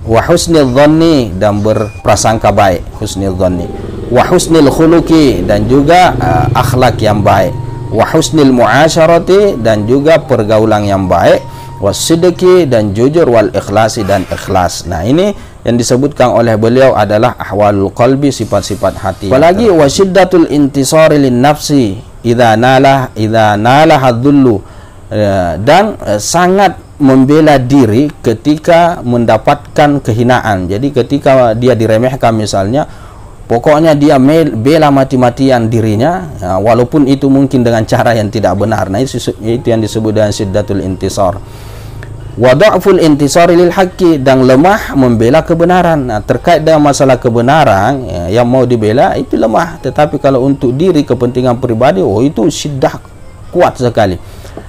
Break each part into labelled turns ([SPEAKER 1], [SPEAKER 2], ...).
[SPEAKER 1] wa husnil dhanni, dan berprasangka baik, husnil dhanni, wa husnil khuluqi, dan juga akhlak yang baik, wa husnil muasyarati, dan juga pergaulan yang baik, wasidqi, dan jujur, wal ikhlasi, dan ikhlas. Nah, ini yang disebutkan oleh beliau adalah ahwalul qalbi, sifat-sifat hati. Apalagi wasyiddatul intisari lin nafsi idza nala hadzullu, dan sangat membela diri ketika mendapatkan kehinaan. Jadi ketika dia diremehkan misalnya, pokoknya dia bela mati-matian dirinya, walaupun itu mungkin dengan cara yang tidak benar. Nah, itu yang disebut dengan syiddatul intisar. Wa dha'ful intisari lil haqqi, dan lemah membela kebenaran. Nah, terkait dengan masalah kebenaran, yang mau dibela itu lemah, tetapi kalau untuk diri, kepentingan pribadi, oh itu syiddah kuat sekali.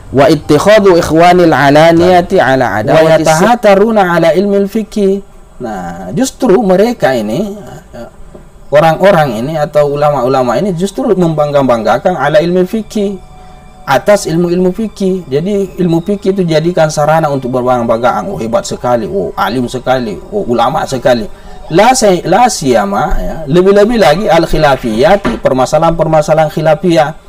[SPEAKER 1] Wa ittikhadhu ikhwanil alaniyati ala adawati wa yatahataruna ala ilmil fiqh. Nah, justru mereka ini, orang-orang ini atau ulama-ulama ini justru membangga-banggakan ala ilmu fikih, atas ilmu-ilmu fikih. Jadi ilmu fikih itu jadikan sarana untuk berbangga-banggaan. Oh, hebat sekali, oh alim sekali, oh ulama sekali. La siyama, ya, lebih-lebih lagi al khilafiyati, permasalahan-permasalahan khilafiyah.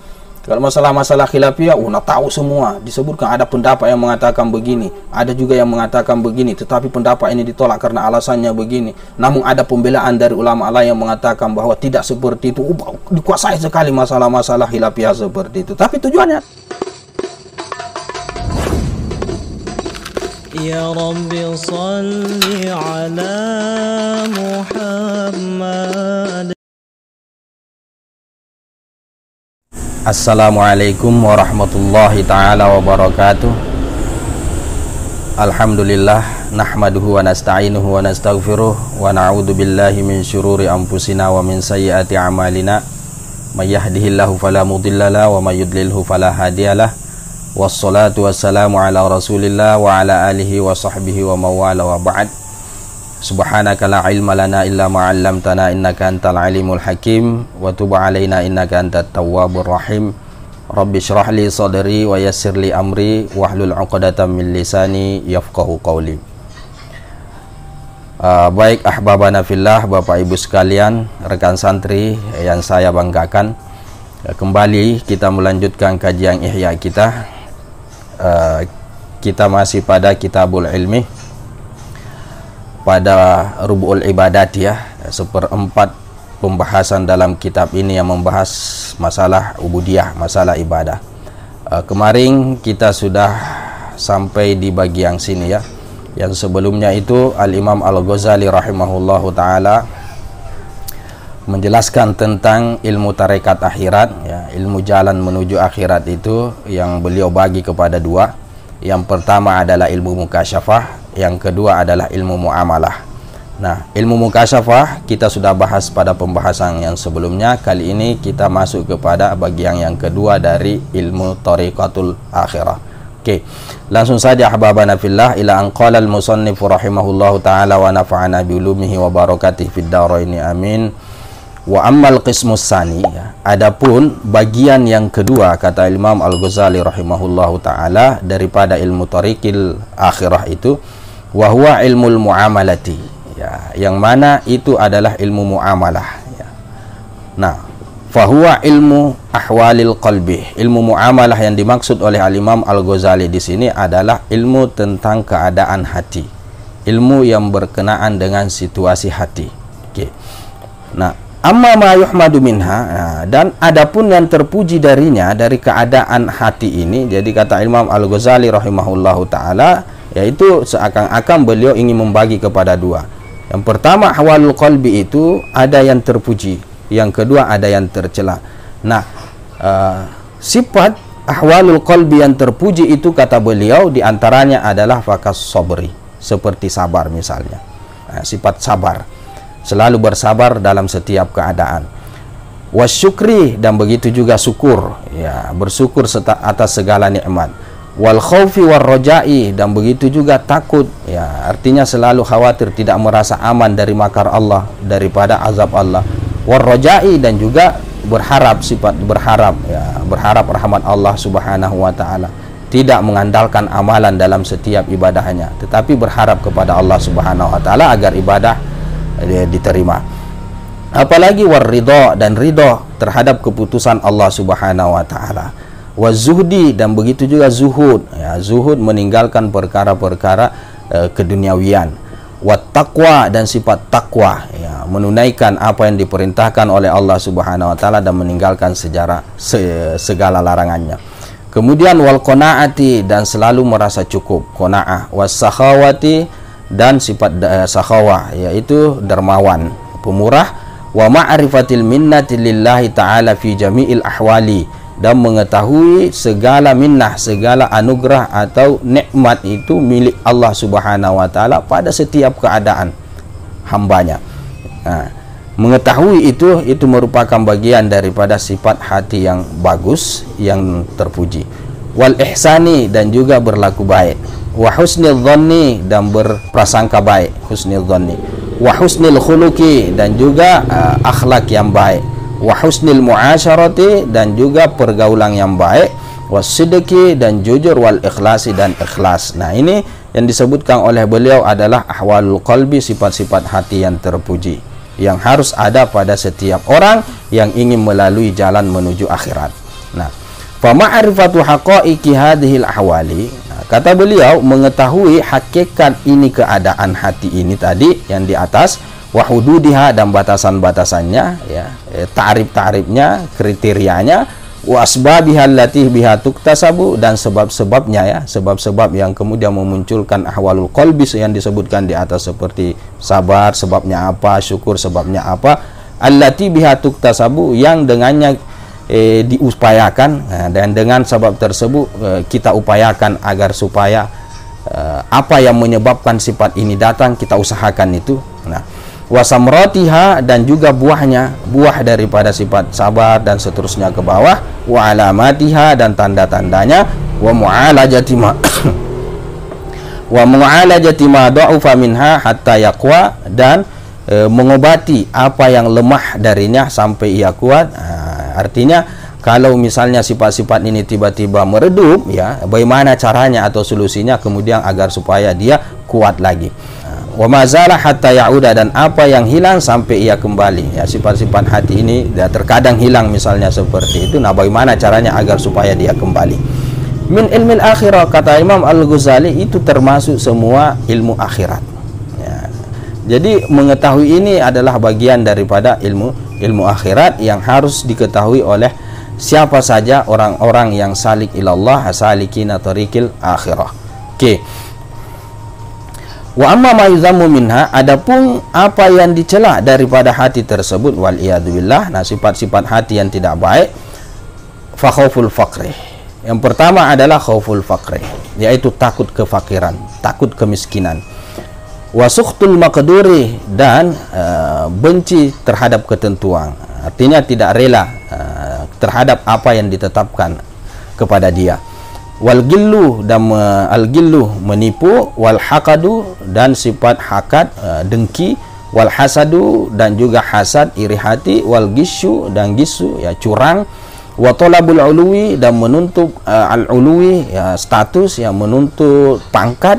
[SPEAKER 1] Kalau masalah-masalah khilafiyah, nak tahu semua. Disebutkan ada pendapat yang mengatakan begini, ada juga yang mengatakan begini, tetapi pendapat ini ditolak karena alasannya begini. Namun ada pembelaan dari ulama lain yang mengatakan bahwa tidak seperti itu. Dikuasai sekali masalah-masalah khilafiyah seperti itu. Tapi tujuannya, ya Rabbi salli ala Muhammad. Assalamualaikum warahmatullahi ta'ala wabarakatuh. Alhamdulillah, nahmaduhu wa nasta'inuhu wa nastaghfiruh, wa na'udhu billahi min syururi anfusina wa min sayyiati amalina. May yahdihillahu fala mudhillalah wa may yudlilhu fala hadiyalah. Wassalatu wassalamu ala rasulillah wa ala alihi wa sahbihi wa mawala wa ba'd. Subhanaka la ilma lana illa ma 'allamtana innaka antal alimul hakim wa tub 'alaina innaka antat tawwabur rahim. Rabbi shrah li sadri wa yassir li amri wahlul 'uqdatam min lisani yafqahu qawli. Baik ahbabana fillah, Bapak Ibu sekalian, rekan santri yang saya banggakan, kembali kita melanjutkan kajian ihya kita. Kita masih pada kitabul ilmi, pada Rub'ul Ibadat, ya, seperempat pembahasan dalam kitab ini yang membahas masalah ubudiyah, masalah ibadah. Kemarin kita sudah sampai di bagian sini, ya. Yang sebelumnya itu Al-Imam Al-Ghazali rahimahullahu ta'ala menjelaskan tentang ilmu tarekat akhirat, ya, ilmu jalan menuju akhirat itu yang beliau bagi kepada dua. Yang pertama adalah ilmu mukasyafah, yang kedua adalah ilmu muamalah. Nah, ilmu mukasyafah kita sudah bahas pada pembahasan yang sebelumnya. Kali ini kita masuk kepada bagian yang kedua dari ilmu tariqatul akhirah. Oke, langsung saja ahbabana fillah, ila an qala al-musannif rahimahullahu ta'ala wa nafa'ana bi ulumihi wa barakatihi fid dharain amin. Wa ammal qismus tsani, ya, adapun bagian yang kedua, kata Imam Al-Ghazali rahimahullahu ta'ala, daripada ilmu tariqil akhirah itu, wa huwa ilmul muamalati, ya, yang mana itu adalah ilmu muamalah, ya. Nah, fahuwa ilmu ahwalil qalbi. Ilmu muamalah yang dimaksud oleh Al-Imam Al-Ghazali di sini adalah ilmu tentang keadaan hati, ilmu yang berkenaan dengan situasi hati. Oke. Nah, amma ma yuhmadu minha, dan adapun yang terpuji darinya, dari keadaan hati ini. Jadi kata Imam Al-Ghazali rahimahullahu ta'ala, yaitu seakan-akan beliau ingin membagi kepada dua. Yang pertama, ahwalul qalbi itu ada yang terpuji, yang kedua ada yang tercela. Nah, sifat ahwalul qalbi yang terpuji itu, kata beliau, diantaranya adalah fakas sabri, seperti sabar misalnya. Nah, sifat sabar, selalu bersabar dalam setiap keadaan. Wasyukri, dan begitu juga syukur, ya, bersyukur atas segala nikmat. Wal khaufi war roja'i, dan begitu juga takut, ya, artinya selalu khawatir, tidak merasa aman dari makar Allah, daripada azab Allah. War roja'i, dan juga berharap, sifat berharap, ya, berharap rahmat Allah subhanahu wa ta'ala. tidak mengandalkan amalan dalam setiap ibadahnya, tetapi berharap kepada Allah Subhanahu wa taala agar ibadah diterima. Apalagi waridho, dan ridho terhadap keputusan Allah Subhanahu wa taala. Wazuhdi, dan begitu juga zuhud, ya, zuhud meninggalkan perkara-perkara keduniawian. Wattaqwa, dan sifat takwa, ya, menunaikan apa yang diperintahkan oleh Allah Subhanahu wa taala dan meninggalkan segala larangannya. Kemudian wal qanaati, dan selalu merasa cukup, qanaah. Was-sakhawati, dan sifat sakhawah, yaitu dermawan, pemurah. Wa ma'rifatil minnati lillahi ta'ala fi jami'il ahwali, dan mengetahui segala minnah, segala anugerah atau nikmat itu milik Allah Subhanahu wa taala pada setiap keadaan hambanya. Nah, mengetahui itu merupakan bagian daripada sifat hati yang bagus, yang terpuji. Wal ihsani, dan juga berlaku baik. Wa husnil dhanni, dan berprasangka baik, husnil dhanni. Wa husnil khuluqi, dan juga akhlak yang baik. Wa husnil muasyarati, dan juga pergaulan yang baik. Wasidqi, dan jujur. Wal ikhlasi, dan ikhlas. Nah, ini yang disebutkan oleh beliau adalah ahwalul qalbi, sifat-sifat hati yang terpuji, yang harus ada pada setiap orang yang ingin melalui jalan menuju akhirat. Nah, fa ma'rifatu haqa'iqi hadhil ahwali, kata beliau, mengetahui hakikat ini, keadaan hati ini tadi yang di atas, wa hududiha, dan batasan-batasannya, ya, ta'rif-ta'rifnya, kriterianya, wa asbabiha allati biha tuktasabu, dan sebab-sebabnya, ya, sebab-sebab yang kemudian memunculkan ahwalul qalbi yang disebutkan di atas, seperti sabar sebabnya apa, syukur sebabnya apa, allati biha tuktasabu, yang dengannya diupayakan. Nah, dan dengan sebab tersebut kita upayakan agar supaya apa yang menyebabkan sifat ini datang kita usahakan itu. Nah, wasamratiha, dan juga buahnya, buah daripada sifat sabar dan seterusnya ke bawah. Wa alamatiha, dan tanda-tandanya. Wa mu'alajati ma wa mu'alajati ma da'ufa minha hatta yaqwa, dan mengobati apa yang lemah darinya sampai ia kuat. Artinya kalau misalnya sifat-sifat ini tiba-tiba meredup, ya, bagaimana caranya atau solusinya kemudian agar supaya dia kuat lagi. Wa mazala hatta ya'uda, dan apa yang hilang sampai ia kembali. Ya, sifat-sifat hati ini ya, terkadang hilang misalnya seperti itu. Nah, bagaimana caranya agar supaya dia kembali? Min ilmil akhirah, kata Imam Al-Ghazali, itu termasuk semua ilmu akhirat. Ya. Jadi mengetahui ini adalah bagian daripada ilmu akhirat yang harus diketahui oleh siapa saja orang-orang yang salik ilallah, salikina tariqil akhirah. Oke. Wa amma ma yuzammu minha, adapun apa yang dicela daripada hati tersebut, wal iyadzubillah, nah, sifat-sifat hati yang tidak baik, fa khauful faqri. Yang pertama adalah khauful faqri, yaitu takut kefakiran, takut kemiskinan. Wa sukhtul maqduri, dan benci terhadap ketentuan, artinya tidak rela terhadap apa yang ditetapkan kepada dia. Wal gillu, dan al-gillu menipu. Wal haqadu, dan sifat hakad, dengki. Wal hasadu, dan juga hasad, iri hati. Wal gisyu, dan gissu, ya, curang. Wa talabul uluwi, dan menuntut al-uluwi, ya, status, ya, menuntut pangkat.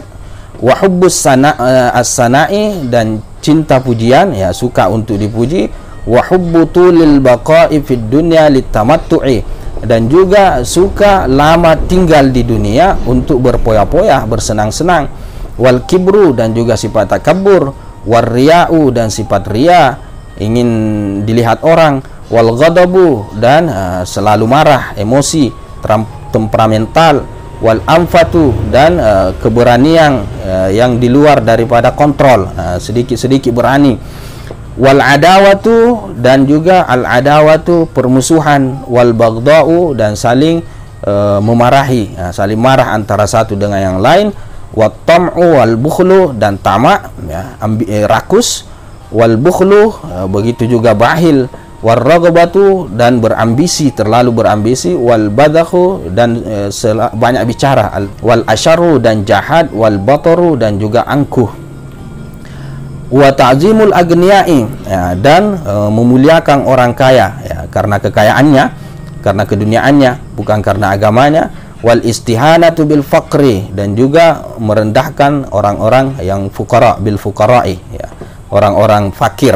[SPEAKER 1] Wa hubbus as-sana'i, dan cinta pujian, ya, suka untuk dipuji. Wa hubbu tulil baqa'i fid dunya litamattu'i, dan juga suka lama tinggal di dunia untuk berpoya-poya, bersenang-senang. Wal kibru, dan juga sifat takabur. Wal riya'u, dan sifat riya, ingin dilihat orang. Wal ghadabu, dan selalu marah, emosi, temperamental. Wal anfatu, dan keberanian yang di luar daripada kontrol, sedikit-sedikit berani. Wal adawatu, dan juga al adawatu, permusuhan. Wal baghda'u, dan saling memarahi, saling marah antara satu dengan yang lain. Wat tam'u wal bukhlu, dan tamak, ya, rakus. Wal bukhlu, begitu juga bahil. Wal raghbatu, dan berambisi, terlalu berambisi. Wal badakhu, dan banyak bicara. Wal asyaru, dan jahat. Wal bataru, dan juga angkuh. Wa ta'zimul agniya'i, ya, dan memuliakan orang kaya, ya, karena kekayaannya, karena keduniaannya, bukan karena agamanya. wal istihanatu bil faqri, dan juga merendahkan orang-orang yang fuqara, bil fuqara'i, ya, orang-orang fakir.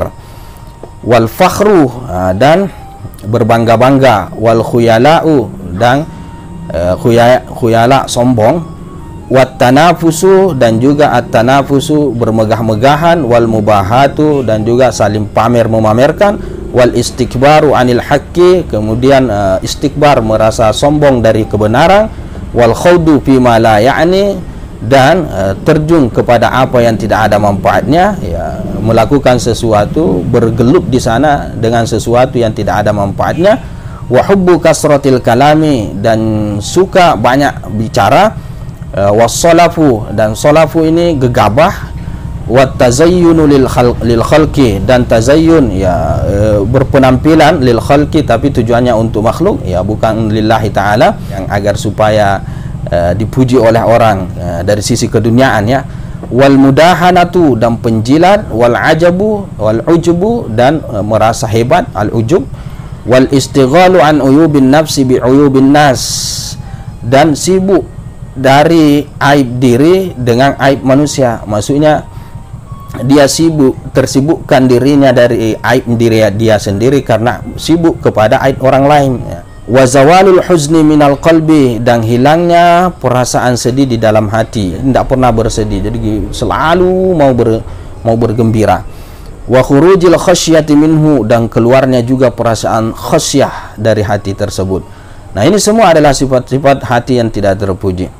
[SPEAKER 1] Wal fakhru, dan berbangga-bangga. Wal khuyala'u, dan khuyala sombong. Wat tanafusu, dan juga at-tanafusu bermegah-megahan. Wal mubahatu, dan juga saling pamer memamerkan. Wal istikbaru anil haqqi, kemudian istikbar merasa sombong dari kebenaran. Wal khawdu fima la ya'ni, dan terjun kepada apa yang tidak ada manfaatnya, ya, melakukan sesuatu, bergelut di sana dengan sesuatu yang tidak ada manfaatnya. Wa hubbu kasratil kalami, dan suka banyak bicara. Wassalafu, dan salafu ini gegabah. Wat tazayyunu lil khalqi, dan tazayyun, ya, berpenampilan lil khalqi, tapi tujuannya untuk makhluk, ya, bukan lillahi ta'ala, yang agar supaya dipuji oleh orang dari sisi keduniaan, ya. Wal mudahanatu, dan penjilat. Wal ajabu, wal ujubu, dan merasa hebat, al ujub. Wal istighalu an uyubin nafsi bi uyubin nas, dan sibuk dari aib diri dengan aib manusia. Maksudnya dia tersibukkan dirinya dari aib diri dia sendiri karena sibuk kepada aib orang lain, ya. Wa zawalul huzni minal qalbi, dan hilangnya perasaan sedih di dalam hati, tidak pernah bersedih, jadi selalu mau bergembira. Wa khurujil khasyati minhu, dan keluarnya juga perasaan khasyah dari hati tersebut. Nah, ini semua adalah sifat-sifat hati yang tidak terpuji.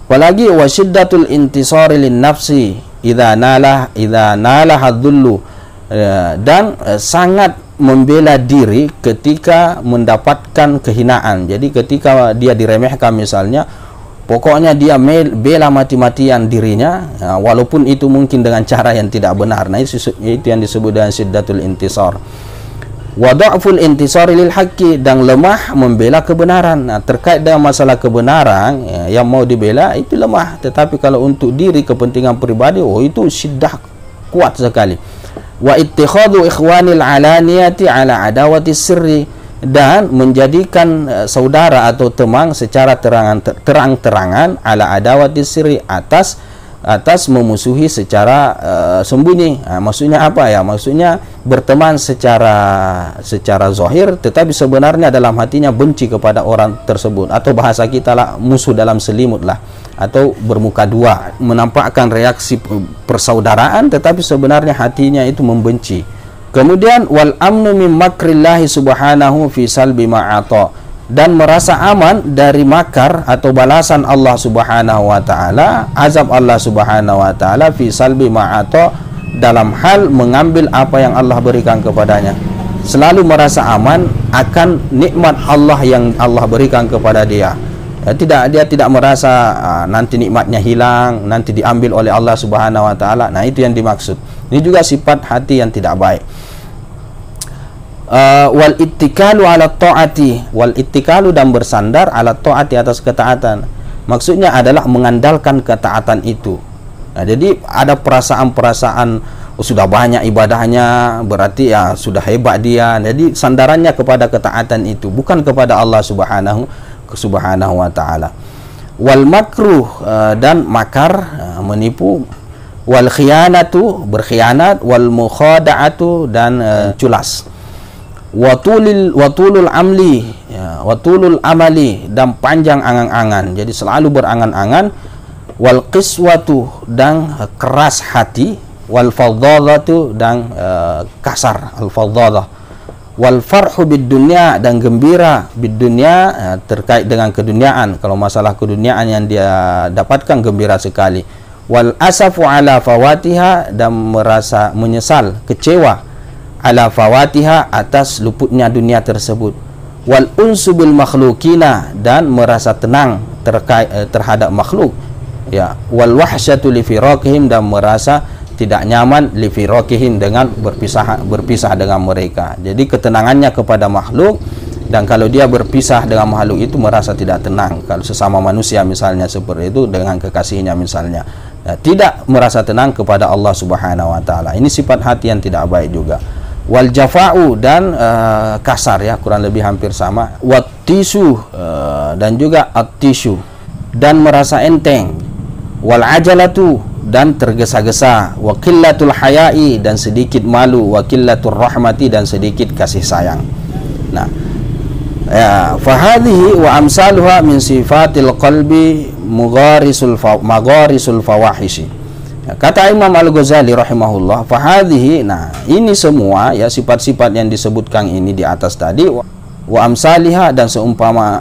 [SPEAKER 1] Apalagi wa syiddatul intisari lin nafsi idza nalah hadzullu, dan sangat membela diri ketika mendapatkan kehinaan. Jadi ketika dia diremehkan misalnya, pokoknya dia bela mati-matian dirinya, walaupun itu mungkin dengan cara yang tidak benar. Nah, itu yang disebut dengan syiddatul intisar. Wa dha'ful intisari lil haqqi, dan lemah membela kebenaran. Nah, terkait dengan masalah kebenaran, ya, yang mau dibela itu lemah, tetapi kalau untuk diri, kepentingan pribadi, itu syiddah kuat sekali. Wa ittikhadhu ikhwanil alaniyati ala adawati sirri, dan menjadikan saudara atau teman secara terang-terangan ala adawati sirri, atas memusuhi secara sembunyi. Maksudnya apa, ya? Maksudnya berteman secara zahir, tetapi sebenarnya dalam hatinya benci kepada orang tersebut, atau bahasa kita lah, musuh dalam selimut lah, atau bermuka dua, menampakkan reaksi persaudaraan tetapi sebenarnya hatinya itu membenci. Kemudian wal amnu min makrillahi subhanahu fi salbi ma'ata, dan merasa aman dari makar atau balasan Allah subhanahu wa ta'ala, azab Allah subhanahu wa ta'ala, fi salbi ma'ata, dalam hal mengambil apa yang Allah berikan kepadanya. Selalu merasa aman akan nikmat Allah yang Allah berikan kepada dia. Dia tidak merasa nanti nikmatnya hilang, nanti diambil oleh Allah subhanahu wa ta'ala. Nah, itu yang dimaksud. Ini juga sifat hati yang tidak baik. Wal ittikalu ala ta'ati, wal ittikalu, dan bersandar ala ta'ati, atas ketaatan. Maksudnya adalah mengandalkan ketaatan itu. Nah, jadi ada perasaan-perasaan, sudah banyak ibadahnya, berarti ya sudah hebat dia. Jadi sandarannya kepada ketaatan itu, bukan kepada Allah subhanahu wa ta'ala. Wal makruh, dan makar, menipu. Wal khiyanatu, berkhianat. Wal mukhada'atu, dan culas. Watulul amli, ya, watulul amali, dan panjang angan-angan, jadi selalu berangan-angan. Wal qiswatu, dan keras hati. Wal fadhalatu, dan kasar, al fadhalah. Wal farhu bid dunya, dan gembira bid dunya, terkait dengan keduniaan. Kalau masalah keduniaan yang dia dapatkan, gembira sekali. Wal asafu ala fawatiha, dan merasa menyesal, kecewa, ala fawatiha, atas luputnya dunia tersebut. Wal unsu bil makhlukina, dan merasa tenang terhadap makhluk, ya. Wal wahsyatu li firaqihim, dan merasa tidak nyaman li firaqihim, dengan berpisah dengan mereka. Jadi ketenangannya kepada makhluk, dan kalau dia berpisah dengan makhluk itu merasa tidak tenang. Kalau sesama manusia misalnya seperti itu, dengan kekasihnya misalnya, tidak merasa tenang kepada Allah subhanahu wa ta'ala. Ini sifat hati yang tidak baik juga. Wal jafa'u, dan kasar, ya, kurang lebih hampir sama. Wat tisu, dan juga at-tishu, dan merasa enteng, wal ajalatu, dan tergesa-gesa, wa qillatul haya'i, dan sedikit malu, wa qillatur rahmati, dan sedikit kasih sayang. Nah, ya, fahadhihi wa amsaluha min sifatil qalbi magharisul fawahishi. Ya, kata Imam Al-Ghazali rahimahullah, fahadhihi, nah ini semua ya sifat-sifat yang disebutkan ini di atas tadi, wa amsaliha, dan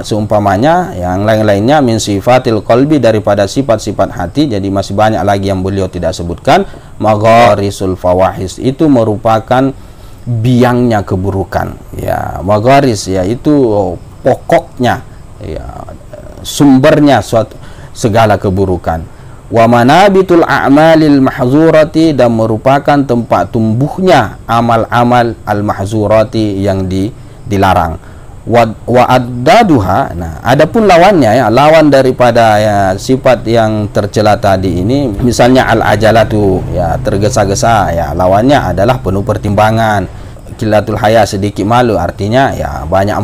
[SPEAKER 1] seumpamanya yang lain-lainnya, min sifatil qalbi, daripada sifat-sifat hati. Jadi masih banyak lagi yang beliau tidak sebutkan. Magharisul fawahis, itu merupakan biangnya keburukan, ya. Magharis, yaitu pokoknya, ya, sumbernya suatu segala keburukan. Wa manabitul a'malil mahzurati, dan merupakan tempat tumbuhnya amal-amal al-mahzurati yang dilarang. Wa addaduha, nah adapun lawannya, ya, lawan daripada ya sifat yang tercela tadi ini, misalnya al-ajalatu, ya tergesa-gesa, ya lawannya adalah penuh pertimbangan. Qillatul haya, sedikit malu, artinya ya banyak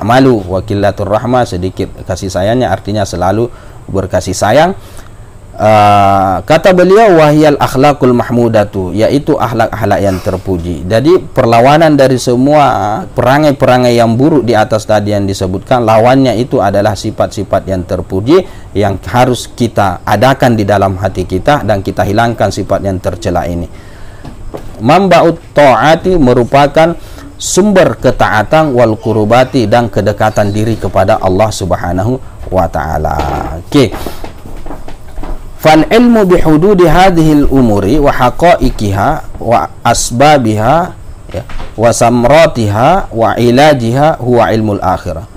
[SPEAKER 1] malu. Wa qillatur rahmah, sedikit kasih sayangnya, artinya selalu berkasih sayang. Kata beliau, wahyal akhlaqul mahmudatu, yaitu akhlak-akhlak yang terpuji. Jadi perlawanan dari semua perangai-perangai yang buruk di atas tadi yang disebutkan, lawannya itu adalah sifat-sifat yang terpuji yang harus kita adakan di dalam hati kita, dan kita hilangkan sifat yang tercela ini. Mamba'ut ta'ati, merupakan sumber ketaatan, wal qurubati, dan kedekatan diri kepada Allah Subhanahu wa taala. Oke. Fal ilmu bihududi hadhil umuri wa haqaiqiha wa asbabiha, ya, wa samratiha wa ilajiha huwa ilmul akhirah.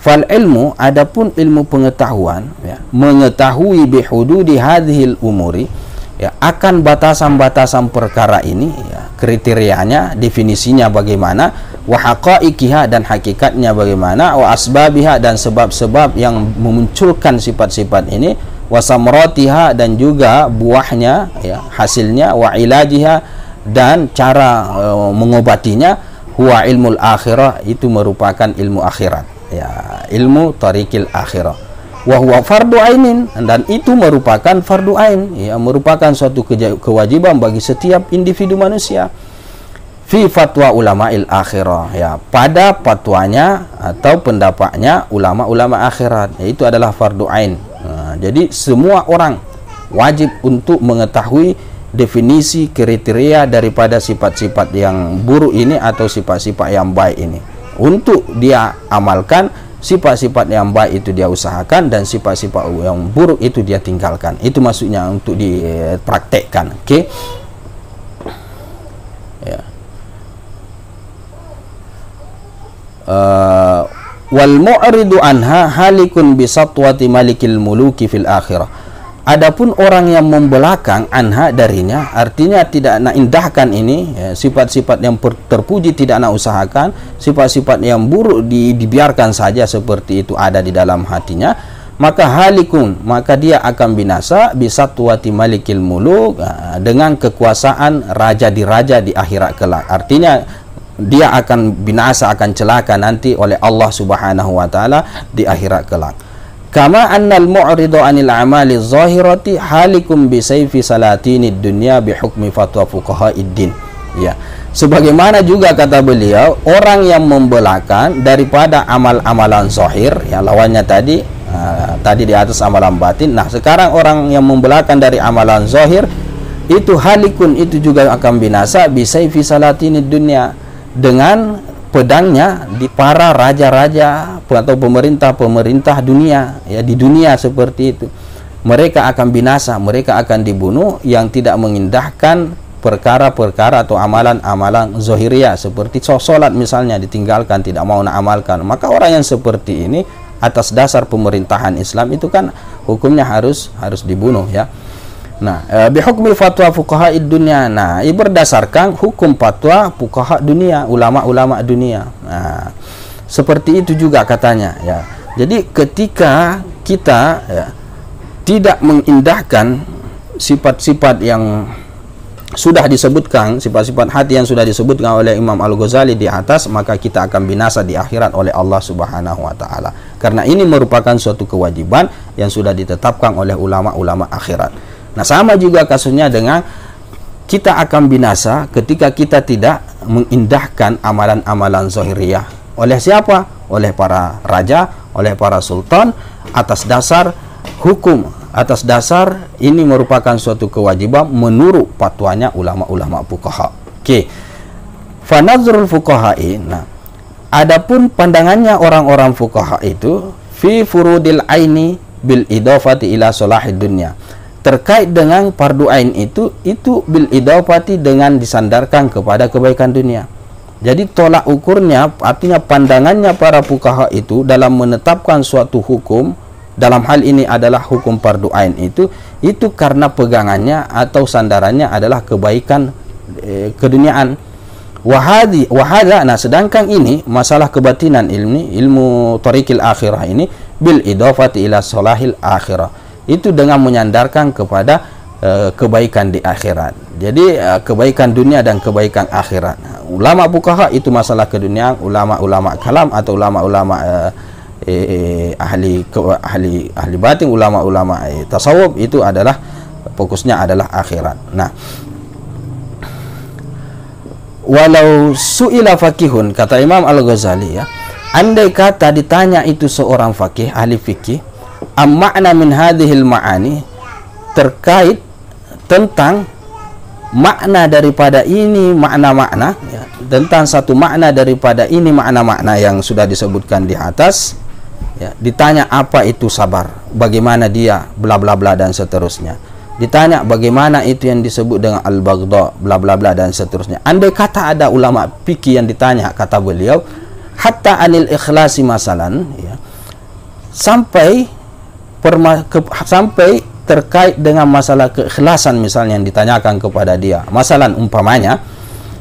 [SPEAKER 1] Fal ilmu, adapun ilmu pengetahuan, ya, mengetahui bihududi hadhil umuri, ya, akan batasan-batasan perkara ini, ya, kriterianya, definisinya bagaimana, wa haqaiqiha, dan hakikatnya bagaimana, wa asbabiha, dan sebab-sebab yang memunculkan sifat-sifat ini, wa samratiha, dan juga buahnya, ya, hasilnya, wa ilajiha, dan cara mengobatinya, huwa ilmul akhirah, itu merupakan ilmu akhirat, ya, ilmu tariqil akhirah. Wa huwa fardu ainin, dan itu merupakan fardu ain, ya, merupakan suatu kewajiban bagi setiap individu manusia. Fi fatwa ulama'il akhirah, ya, pada fatwanya atau pendapatnya ulama-ulama akhirat, yaitu adalah fardu ain. Nah, jadi semua orang wajib untuk mengetahui definisi kriteria daripada sifat-sifat yang buruk ini atau sifat-sifat yang baik ini, untuk dia amalkan. Sifat-sifat yang baik itu dia usahakan, dan sifat-sifat yang buruk itu dia tinggalkan. Itu maksudnya untuk dipraktekkan. Oke, ya. Wal mu'ridu anha halikun bisatwati malikil muluki fil akhirah. Adapun orang yang membelakang anha, darinya, artinya tidak nak indahkan ini, ya, sifat-sifat yang terpuji tidak nak usahakan, sifat-sifat yang buruk dibiarkan saja seperti itu ada di dalam hatinya, maka halikun, maka dia akan binasa bisatwati malikil muluk, dengan kekuasaan raja di akhirat kelak. Artinya dia akan binasa, akan celaka nanti oleh Allah Subhanahu wa taala di akhirat kelak. Kama annal mu'ridu 'anil a'mali zahirati halikum bi sayfi salatinid dunya bi hukmi fatwa fuqaha'id din. Ya. Sebagaimana juga kata beliau, orang yang membelakang daripada amal-amalan zahir, yang lawannya tadi di atas amalan batin. Nah, sekarang orang yang membelakang dari amalan zahir itu halikun, itu juga akan binasa bi sayfi salatinid dunya, dengan pedangnya di para raja-raja atau pemerintah-pemerintah dunia, ya, di dunia seperti itu. Mereka akan binasa, mereka akan dibunuh yang tidak mengindahkan perkara-perkara atau amalan-amalan zahiriyah, seperti sholat misalnya ditinggalkan, tidak mau nak amalkan. Maka orang yang seperti ini atas dasar pemerintahan Islam itu kan hukumnya harus dibunuh, ya. Nah, bihukmi fatwa fuqaha'id dunia. Nah, ini berdasarkan hukum fatwa fuqaha dunia, ulama-ulama dunia. Nah, seperti itu juga katanya, ya. Jadi ketika kita, ya, tidak mengindahkan sifat-sifat yang sudah disebutkan, sifat-sifat hati yang sudah disebutkan oleh Imam Al-Ghazali di atas, maka kita akan binasa di akhirat oleh Allah Subhanahu wa taala. Karena ini merupakan suatu kewajiban yang sudah ditetapkan oleh ulama-ulama akhirat. Nah, sama juga kasusnya dengan kita akan binasa ketika kita tidak mengindahkan amalan-amalan zahiriyah. Oleh siapa? Oleh para raja, oleh para sultan, atas dasar hukum, atas dasar ini merupakan suatu kewajiban menurut fatwanya ulama-ulama fuqaha. Oke. Fa nazrul fuqaha'i. Nah, adapun pandangannya orang-orang fuqaha itu fi furudil aini bil idafati ila salahid dunya. Terkait dengan fardu ain itu bil idafati dengan disandarkan kepada kebaikan dunia. Jadi tolak ukurnya, artinya pandangannya para fuqaha itu dalam menetapkan suatu hukum, dalam hal ini adalah hukum fardu ain itu karena pegangannya atau sandarannya adalah kebaikan keduniaan. Wahada, nah sedangkan ini masalah kebatinan ilmu thariqil akhirah ini bil idafati ila salahil akhirah. Itu dengan menyandarkan kepada kebaikan di akhirat. Jadi kebaikan dunia dan kebaikan akhirat. Ulama fuqaha itu masalah keduniaan, ulama-ulama kalam atau ulama-ulama ahli batin, ulama-ulama tasawuf itu adalah fokusnya adalah akhirat. Nah, walau su'ila fakihun, kata Imam Al-Ghazali ya, andai kata ditanya itu seorang fakih, ahli fikih, makna min hadhil ma'ani, terkait tentang makna daripada ini makna-makna ya, tentang satu makna daripada ini makna-makna yang sudah disebutkan di atas ya, ditanya apa itu sabar, bagaimana dia bla bla bla dan seterusnya, ditanya bagaimana itu yang disebut dengan al-baghdha bla bla bla dan seterusnya. Andai kata ada ulama fikih yang ditanya, kata beliau, hatta anil ikhlasi masalan ya, sampai terkait dengan masalah keikhlasan misalnya yang ditanyakan kepada dia, masalan umpamanya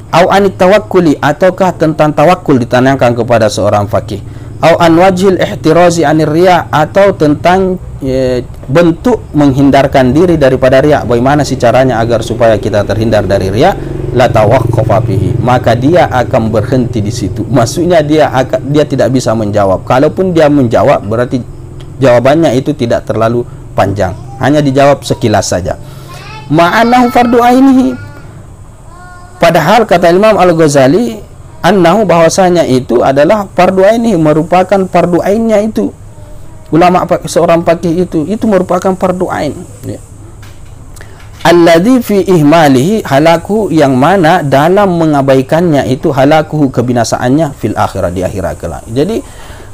[SPEAKER 1] au anit tawakkuli, ataukah tentang tawakkul ditanyakan kepada seorang fakih, au an wajhil ihtirazi anir riya, atau tentang bentuk menghindarkan diri daripada riya, bagaimana sih caranya agar supaya kita terhindar dari riya, la tawaqqafa fihi, maka dia akan berhenti di situ. Maksudnya dia tidak bisa menjawab. Kalaupun dia menjawab berarti jawabannya itu tidak terlalu panjang, hanya dijawab sekilas saja. Ma'anahu fardu ainihi, padahal kata Imam Al-Ghazali, annahu, bahwasanya itu adalah fardu ainihi, merupakan fardu ainnya itu. Ulama seorang fakih itu merupakan fardu ain ya. Alladzi fi ihmalihi halaku, yang mana dalam mengabaikannya itu halaku, kebinasaannya fil akhirah, di akhirat kelak. Jadi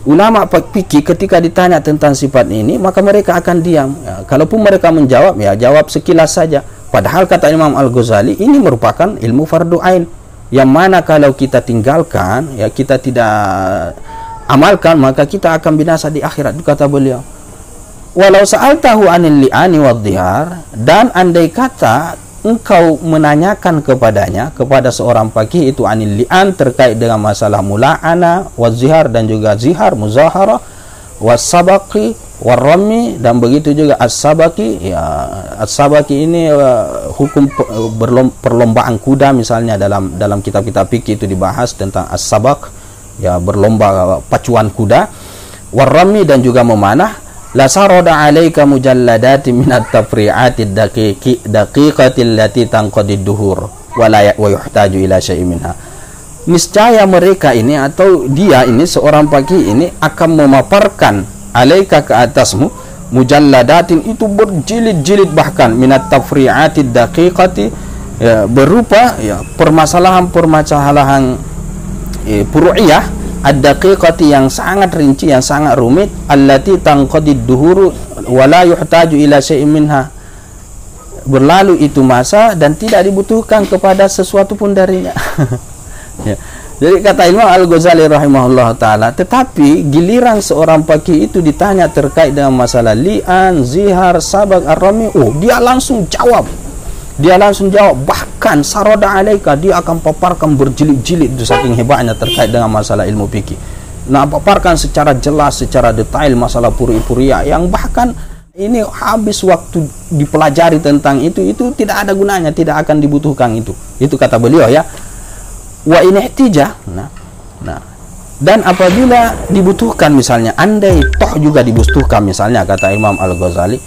[SPEAKER 1] ulama fikih ketika ditanya tentang sifat ini, maka mereka akan diam ya. Kalaupun mereka menjawab, ya jawab sekilas saja. Padahal kata Imam Al-Ghazali, ini merupakan ilmu fardu ain, yang mana kalau kita tinggalkan ya, kita tidak amalkan, maka kita akan binasa di akhirat, kata beliau. Walau sa'altahu anil li'ani wadh-dhihar, dan andai kata engkau menanyakan kepadanya, kepada seorang fakih itu anil li'an, terkait dengan masalah mula'ana wadh-dhihar, dan juga zihar, muzahara, was-sabaqi warrami, dan begitu juga as-sabaqi ya. As-sabaqi ini hukum perlombaan kuda misalnya, dalam kitab-kitab fikih itu dibahas tentang as-sabaq ya, berlomba pacuan kuda, warrami, dan juga memanah. La sarada 'alaika mujalladati min at-tafri'ati daqiqati allati tanqadid duhur wa yuhtaju ila syai'in minha. Niscaya mereka ini, atau dia ini, seorang fakih ini, akan memaparkan 'alaika, ke atasmu, mujalladatin, itu berjilid-jilid, bahkan minat tafri'ati daqiqati ya, berupa ya, permasalahan furu'iyah ad-daqiqati, yang sangat rinci, yang sangat rumit, allati tanqadid duhuru wa la yuhtaju ila syai'in minha, berlalu itu masa dan tidak dibutuhkan kepada sesuatu pun darinya. Ya. Jadi kata Imam Al-Ghazali rahimahullah ta'ala, tetapi giliran seorang fakih itu ditanya terkait dengan masalah li'an, zihar, sabak, ar-rami, dia langsung jawab. Bahkan sarada alaika, dia akan paparkan berjilid-jilid, itu saking hebatnya terkait dengan masalah ilmu fikih. Nah, paparkan secara jelas, secara detail masalah puri-puriya, yang bahkan Ini habis waktu dipelajari tentang itu tidak ada gunanya, tidak akan dibutuhkan itu. Itu kata beliau ya. Wa in ihtija. Nah, dan apabila dibutuhkan misalnya, andai toh juga dibutuhkan misalnya, kata Imam Al-Ghazali,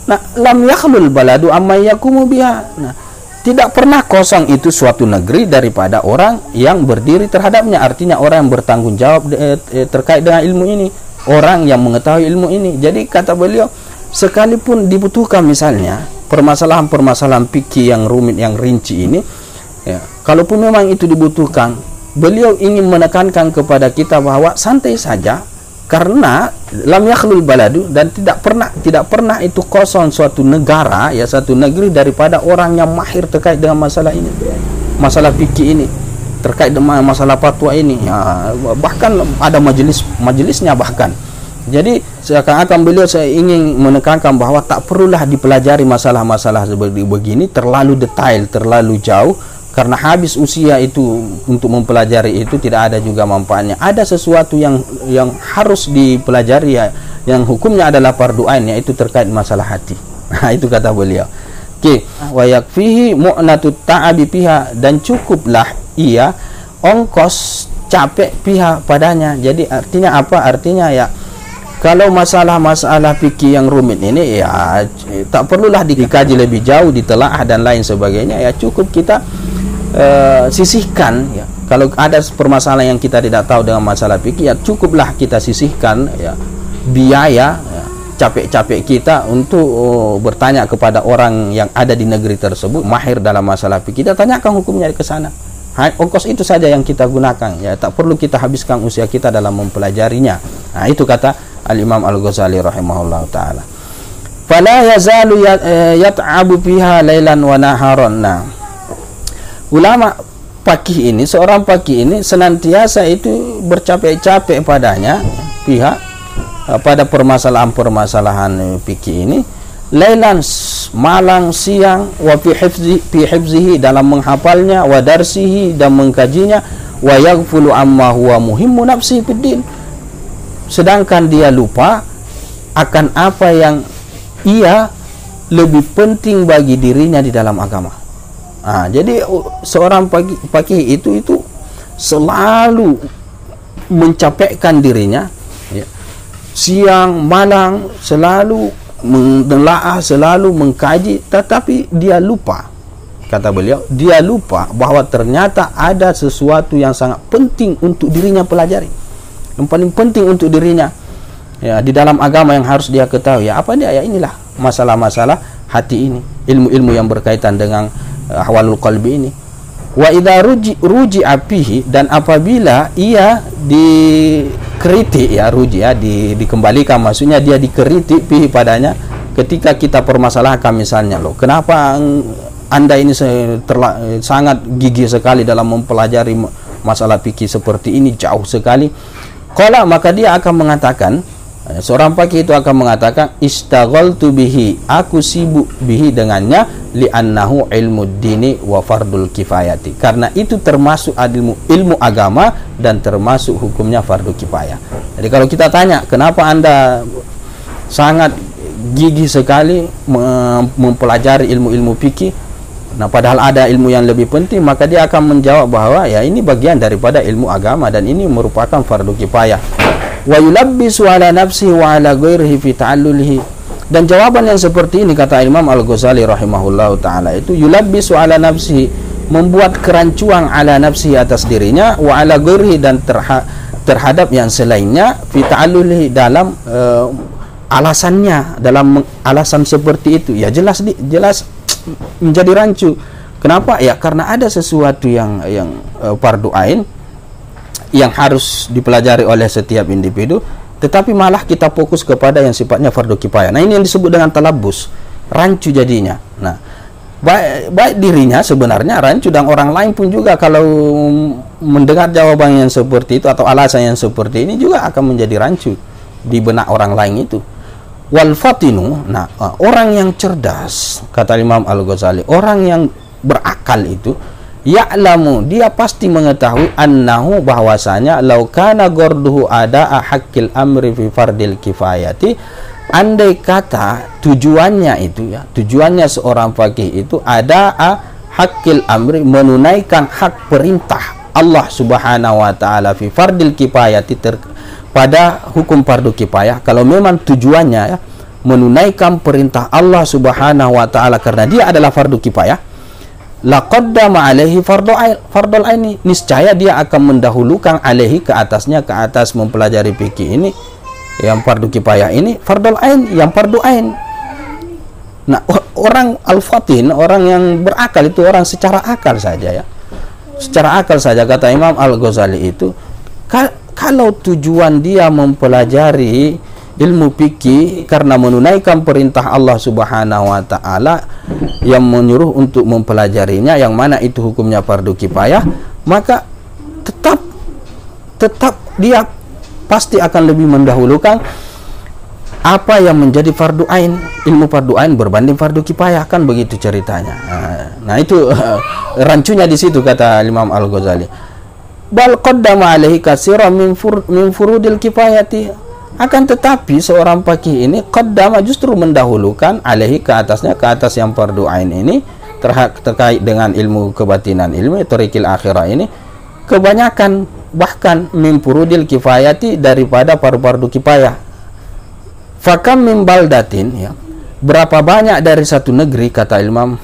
[SPEAKER 1] nah, lam yakhlul baladu amma yakumu biha. Nah, tidak pernah kosong itu suatu negeri daripada orang yang berdiri terhadapnya. Artinya orang yang bertanggung jawab terkait dengan ilmu ini, orang yang mengetahui ilmu ini. Jadi kata beliau, sekalipun dibutuhkan misalnya permasalahan-permasalahan fikih yang rumit, yang rinci ini, ya, kalaupun memang itu dibutuhkan, beliau ingin menekankan kepada kita bahwa santai saja, karena lam yakhlul baladu, dan tidak pernah itu kosong suatu negara, ya, satu negeri daripada orang yang mahir terkait dengan masalah ini, masalah fikih ini, terkait dengan masalah fatwa ini, ya, bahkan ada majelisnya bahkan. Jadi seakan-akan beliau saya ingin menekankan bahwa tak perlulah dipelajari masalah-masalah seperti begini terlalu detail, terlalu jauh, karena habis usia itu untuk mempelajari itu tidak ada juga manfaatnya. Ada sesuatu yang harus dipelajari, ya, yang hukumnya adalah fardu ain, yaitu terkait masalah hati. Nah, itu kata beliau. Oke, wa yakfihi mu'natut ta'abi piha, dan cukuplah ia ongkos capek pihak padanya. Jadi artinya apa? Artinya ya, kalau masalah-masalah fikih yang rumit ini, ya tak perlulah dikaji lebih jauh, ditelaah dan lain sebagainya. Ya cukup kita sisihkan, ya. Kalau ada permasalahan yang kita tidak tahu dengan masalah fikih, ya cukuplah kita sisihkan, ya, biaya, ya, capek-capek kita untuk bertanya kepada orang yang ada di negeri tersebut, mahir dalam masalah fikih, kita tanyakan hukumnya ke sana. Ongkos itu saja yang kita gunakan, ya, tak perlu kita habiskan usia kita dalam mempelajarinya. Nah, itu kata Al-Imam Al-Ghazali rahimahullah ta'ala. Fala yazalu yat'abu fiha lailan wa naharon. Nah, ulama fakih ini, seorang fakih ini senantiasa itu bercapek-capek padanya pihak pada permasalahan-permasalahan fikih ini, lailan, malang, siang, wa fi hifzihi, dalam menghafalnya, wa darsihi, dan mengkajinya, wa yaghfulu amma huwa muhimmu nafsi fid din, sedangkan dia lupa akan apa yang ia lebih penting bagi dirinya di dalam agama. Jadi seorang fakih itu selalu mencapekkan dirinya, ya, siang malam selalu menelaah, selalu mengkaji, tetapi dia lupa, kata beliau, dia lupa bahwa ternyata ada sesuatu yang sangat penting untuk dirinya pelajari, yang paling penting untuk dirinya, ya, di dalam agama yang harus dia ketahui. Ya, apa dia? Ya, inilah masalah-masalah hati ini, ilmu-ilmu yang berkaitan dengan ahwalul qalbi ini. Wa idza ruji'a fihi, dan apabila ia dikritik, ya, ruji, ya, dikembalikan, maksudnya dia dikritik fihi padanya, ketika kita permasalahkan misalnya, loh, kenapa Anda ini sangat gigih sekali dalam mempelajari masalah fikih seperti ini, jauh sekali. Qala, maka dia akan mengatakan, seorang fakih itu akan mengatakan, istaghaltu bihi, aku sibuk bihi dengannya, li'annahu ilmu dini wa fardul kifayati, karena itu termasuk ilmu agama dan termasuk hukumnya fardu kifayah. Jadi kalau kita tanya, kenapa Anda sangat gigih sekali mempelajari ilmu-ilmu fikih, nah padahal ada ilmu yang lebih penting, maka dia akan menjawab bahwa ya ini bagian daripada ilmu agama dan ini merupakan fardu kifayah. Wa yulabbisu ala nafsihi wa ala ghairihi fi ta'allulihi, dan jawaban yang seperti ini, kata Imam Al-Ghazali rahimahullahu ta'ala, itu yulabbisu ala nafsihi, membuat kerancuan ala nafsihi, atas dirinya, wa ala ghairihi, dan terhadap yang selainnya, fi ta'allulihi, dalam alasannya, dalam alasan seperti itu, ya jelas menjadi rancu. Kenapa? Ya karena ada sesuatu yang fardu ain yang harus dipelajari oleh setiap individu, tetapi malah kita fokus kepada yang sifatnya fardu kifayah. Nah, ini yang disebut dengan talabus, rancu jadinya. Nah, baik dirinya sebenarnya rancu, dan orang lain pun juga kalau mendengar jawaban yang seperti itu atau alasan yang seperti ini juga akan menjadi rancu di benak orang lain itu. Wal fatinu, nah, orang yang cerdas, kata Imam Al-Ghazali, orang yang berakal itu, ya'lamu, dia pasti mengetahui, annahu, bahwasanya, law kana gorduhu ada'a haqqil amri fi fardil kifayati, andai kata tujuannya itu ya, tujuannya seorang faqih itu ada hakil amri, menunaikan hak perintah Allah Subhanahu wa taala fi fardil kifayati, pada hukum fardu kifayah. Kalau memang tujuannya ya, menunaikan perintah Allah Subhanahu wa taala karena dia adalah fardu kifayah, laqaddama alaihi fardul aini, niscaya dia akan mendahulukan alaihi, ke atasnya, ke atas mempelajari fikih ini yang fardu kifayah ini, fardul ain, yang fardu ain. Nah, orang al-fatin, orang yang berakal itu orang secara akal saja ya. Secara akal saja, kata Imam Al-Ghazali itu, kalau tujuan dia mempelajari ilmu fikih karena menunaikan perintah Allah Subhanahu wa taala yang menyuruh untuk mempelajarinya, yang mana itu hukumnya fardu kifayah, maka tetap dia pasti akan lebih mendahulukan apa yang menjadi fardu ain, ilmu fardu ain berbanding fardu kifayah, kan begitu ceritanya. Nah itu rancunya di situ, kata Imam Al-Ghazali. Bal qaddama alaihi katsiran min furudil kifayati, akan tetapi seorang faqih ini qaddama, justru mendahulukan alaihi, ke atasnya, ke atas yang fardu ain ini, terkait dengan ilmu kebatinan, ilmu thariqil akhirah ini, kebanyakan bahkan min furudil kifayati, daripada fardu kifayah. Fakam min baldatin ya, berapa banyak dari satu negeri, kata Imam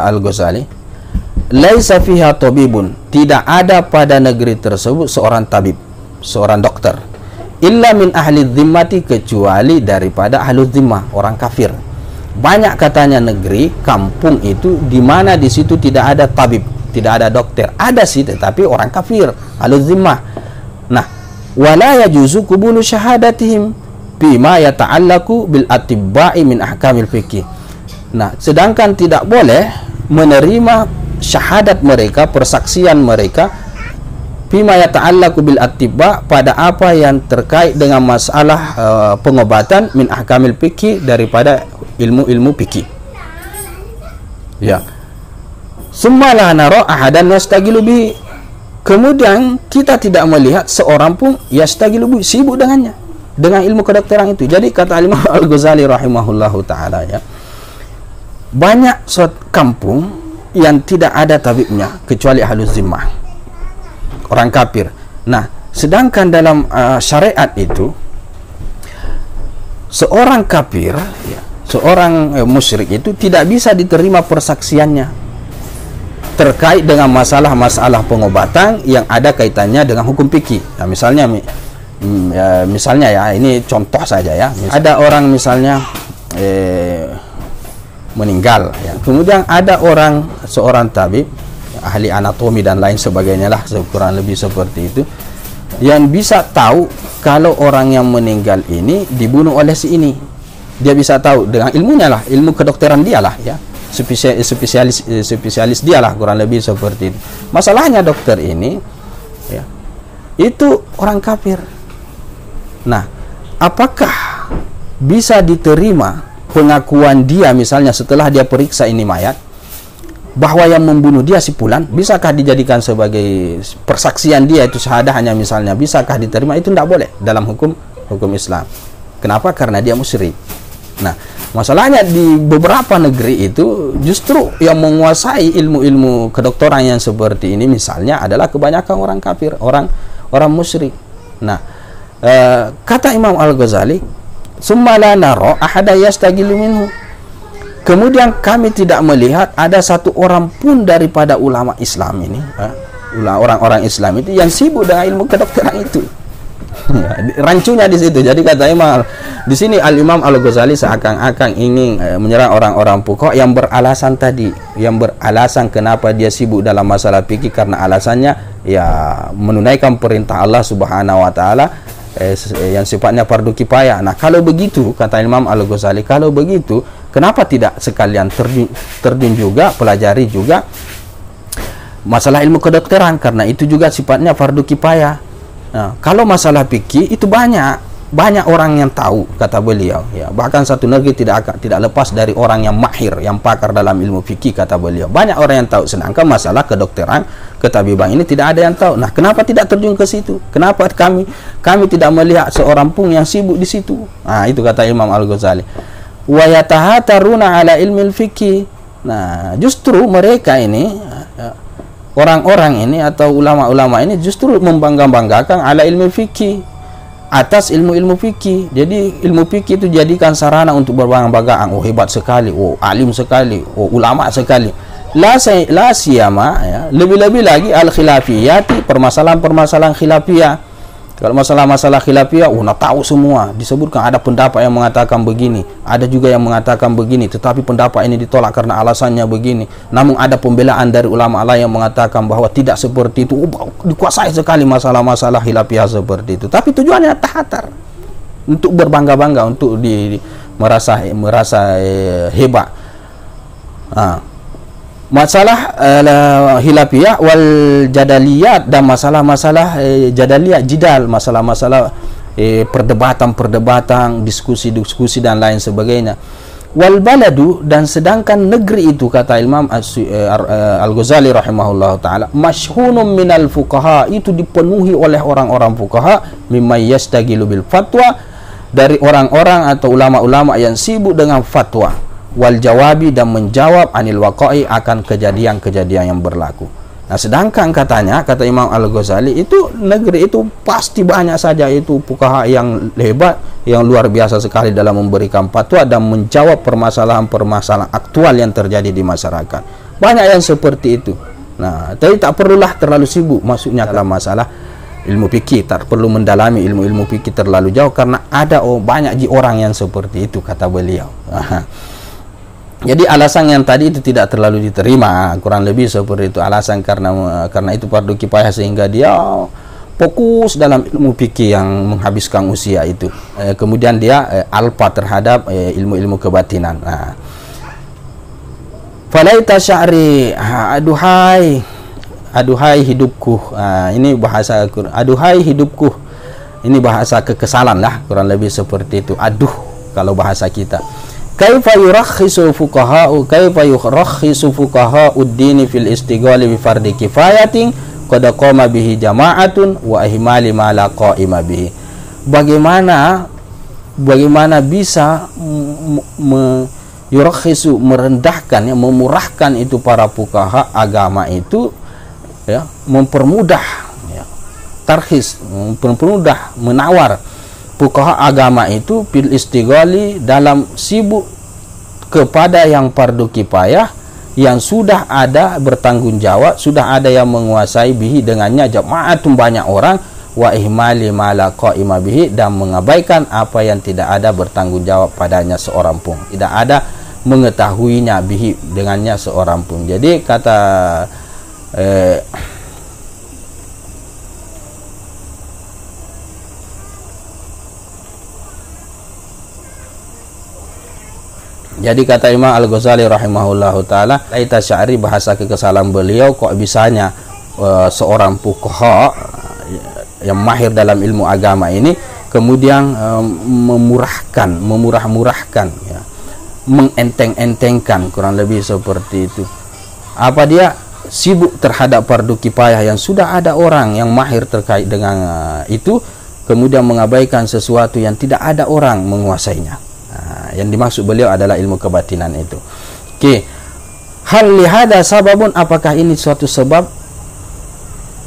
[SPEAKER 1] Al-Ghazali, laisa fiha tabibun, tidak ada pada negeri tersebut seorang tabib, seorang dokter, illa min ahli dhimmati, kecuali daripada ahli dhimmah, orang kafir. Banyak katanya negeri, kampung itu di mana di situ tidak ada tabib, tidak ada dokter. Ada sih, tetapi orang kafir, ahli dhimmah. Nah, wala yajuzu qubulu syahadatihim bima yata'allaku bil atibba'i min ahkamil fikih. Nah, sedangkan tidak boleh menerima syahadat mereka, persaksian mereka, bima yata'allaku bil atibba, pada apa yang terkait dengan masalah pengobatan, min ahkamil fikih, daripada ilmu-ilmu fikih. Ya. Summa la nara ahadan yastagilu bihi. Kemudian kita tidak melihat seorang pun yastagilu bihi, sibuk dengannya, dengan ilmu kedokteran itu. Jadi kata Imam Al-Ghazali rahimahullahu ta'ala ya, banyak suatu kampung yang tidak ada tabibnya kecuali ahluz zimmah, orang kafir. Nah, sedangkan dalam syariat itu, seorang kafir ya, seorang musyrik itu tidak bisa diterima persaksiannya terkait dengan masalah-masalah pengobatan yang ada kaitannya dengan hukum fikih. Nah, misalnya ya, ini contoh saja ya, ada orang misalnya meninggal ya, kemudian ada seorang tabib, ahli anatomi dan lain sebagainya lah, kurang lebih seperti itu, yang bisa tahu kalau orang yang meninggal ini dibunuh oleh si ini. Dia bisa tahu dengan ilmunya lah, ilmu kedokteran dia lah ya, spesialis dia lah, kurang lebih seperti itu. Masalahnya dokter ini ya, itu orang kafir. Nah, apakah bisa diterima pengakuan dia, misalnya setelah dia periksa ini mayat, bahwa yang membunuh dia si fulan, bisakah dijadikan sebagai persaksian dia itu syahadahnya misalnya, bisakah diterima? Itu tidak boleh dalam hukum Islam. Kenapa? Karena dia musyrik. Nah, masalahnya di beberapa negeri itu justru yang menguasai ilmu-ilmu kedokteran yang seperti ini misalnya adalah kebanyakan orang kafir, orang musyrik. Nah, kata Imam Al-Ghazali, summa la nara ahada yastagilu minhu, kemudian kami tidak melihat ada satu orang pun daripada ulama Islam ini, orang-orang Islam itu yang sibuk dengan ilmu kedokteran itu. Rancunya di situ. Jadi kata Imam di sini, Al-Imam Al-Ghazali seakan-akan ingin menyerang orang-orang fuqaha yang beralasan tadi, yang beralasan kenapa dia sibuk dalam masalah fikih, karena alasannya ya menunaikan perintah Allah Subhanahu wa taala yang sifatnya fardu kifayah. Nah, kalau begitu, kata Imam Al-Ghazali, kalau begitu kenapa tidak sekalian terjun juga, pelajari juga masalah ilmu kedokteran, karena itu juga sifatnya fardu kifayah. Nah, kalau masalah fikih itu banyak banyak orang yang tahu, kata beliau, ya, bahkan satu negeri tidak lepas dari orang yang mahir, yang pakar dalam ilmu fikih, kata beliau. Banyak orang yang tahu, sedangkan masalah kedokteran, ketabiban ini tidak ada yang tahu. Nah, kenapa tidak terjun ke situ? Kenapa kami tidak melihat seorang pun yang sibuk di situ? Nah, itu kata Imam Al-Ghazali. Wa yatahataruna ala ilmil fikih. Nah, justru mereka ini, orang-orang ini atau ulama-ulama ini justru membangga-banggakan ala ilmu fikih, atas ilmu-ilmu fikih. Jadi ilmu fikih itu jadikan sarana untuk berbangga-banggaan. Oh, hebat sekali, oh alim sekali, oh ulama sekali. La siyama, ya, lebih-lebih lagi al-khilafiyati, permasalahan-permasalahan khilafiyah. Kalau masalah-masalah khilafiyah, tahu semua. Disebutkan ada pendapat yang mengatakan begini, ada juga yang mengatakan begini, tetapi pendapat ini ditolak karena alasannya begini. Namun ada pembelaan dari ulama lain yang mengatakan bahwa tidak seperti itu. Dikuasai sekali masalah-masalah khilafiyah seperti itu. Tapi tujuannya tahatar, untuk berbangga-bangga, untuk merasa hebat. Masalah hilafiyah wal jadaliyat, dan masalah-masalah jadaliyah, jidal, masalah-masalah perdebatan, diskusi dan lain sebagainya. Wal baladu, dan sedangkan negeri itu, kata Imam Al-Ghazali rahimahullah ta'ala, masyhunum minal fuqaha, itu dipenuhi oleh orang-orang fuqaha, mimma yastagilu bil fatwa, dari orang-orang atau ulama-ulama yang sibuk dengan fatwa, wal jawabi, dan menjawab anil waqa'i, akan kejadian-kejadian yang berlaku. Nah, sedangkan kata Imam Al-Ghazali, itu negeri itu pasti banyak saja itu fuqaha yang hebat, yang luar biasa sekali dalam memberikan fatwa dan menjawab permasalahan-permasalahan aktual yang terjadi di masyarakat. Banyak yang seperti itu. Nah, tapi tak perlulah terlalu sibuk maksudnya dalam masalah ilmu fikih, tak perlu mendalami ilmu-ilmu fikih terlalu jauh, karena ada banyak orang yang seperti itu, kata beliau. Jadi alasan yang tadi itu tidak terlalu diterima, kurang lebih seperti itu. Alasan karena itu fardu kifayah, sehingga dia fokus dalam ilmu fikih yang menghabiskan usia itu. Kemudian dia alpa terhadap ilmu-ilmu kebatinan. Nah, falaita sya'ri, aduhai hidupku. Ini bahasa aduhai hidupku. Ini bahasa kekesalan lah, kurang lebih seperti itu. Aduh, kalau bahasa kita. Kaifa yurakhisu fuqaha ud-dini fil istighali bi fardi kifayatin qad qama bihi jama'atun wa ihmali ma la qa'ima bihi. Bagaimana bisa yurakhisu, merendahkan, memurahkan itu para fuqaha agama itu, ya, mempermudah, ya, tarhis, mempermudah, menawar fuqaha agama itu fil istighali, dalam sibuk kepada yang fardu kifayah, yang sudah ada bertanggung jawab, sudah ada yang menguasai bihi, dengannya jama'atun, banyak orang, wa ihmali ma la qa'ima bihi, dan mengabaikan apa yang tidak ada bertanggung jawab padanya seorang pun, tidak ada mengetahuinya bihi, dengannya seorang pun. Jadi kata Imam Al-Ghazali rahimahullahu ta'ala, laita sya'ri, bahasa kekesalan beliau, kok bisanya seorang fuqaha yang mahir dalam ilmu agama ini kemudian memurah-murahkan, ya, mengenteng-entengkan, kurang lebih seperti itu. Apa dia sibuk terhadap fardu kifayah yang sudah ada orang yang mahir terkait dengan itu, kemudian mengabaikan sesuatu yang tidak ada orang menguasainya. Yang dimaksud beliau adalah ilmu kebatinan itu. Oke. Hal lihada sababun, apakah ini suatu sebab?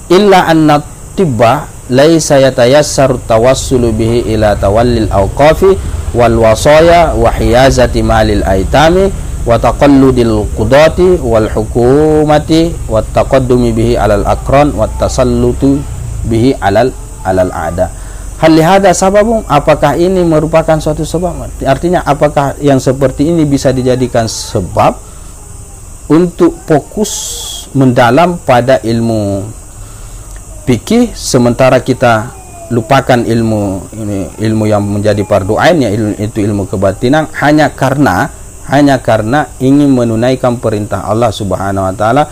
[SPEAKER 1] Illa anna tibba laisa yatayassaru tawassulu bihi ila tawallil awqafi wal wasaya wa hiyazati malil aitami wa taqalludil qudati wal hukumati wa taqaddumi bihi alal aqran wa tasallutu bihi alal a'da. Hal lihada sababun, apakah ini merupakan suatu sebab? Artinya apakah yang seperti ini bisa dijadikan sebab untuk fokus mendalam pada ilmu fikih, sementara kita lupakan ilmu yang menjadi fardu ain, yaitu ilmu kebatinan, hanya karena ingin menunaikan perintah Allah Subhanahu wa taala